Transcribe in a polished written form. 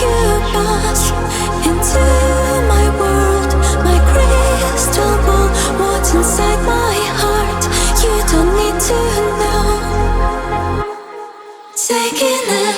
you pass into my world, my crystal ball. What's inside my heart? You don't need to know. Taking it.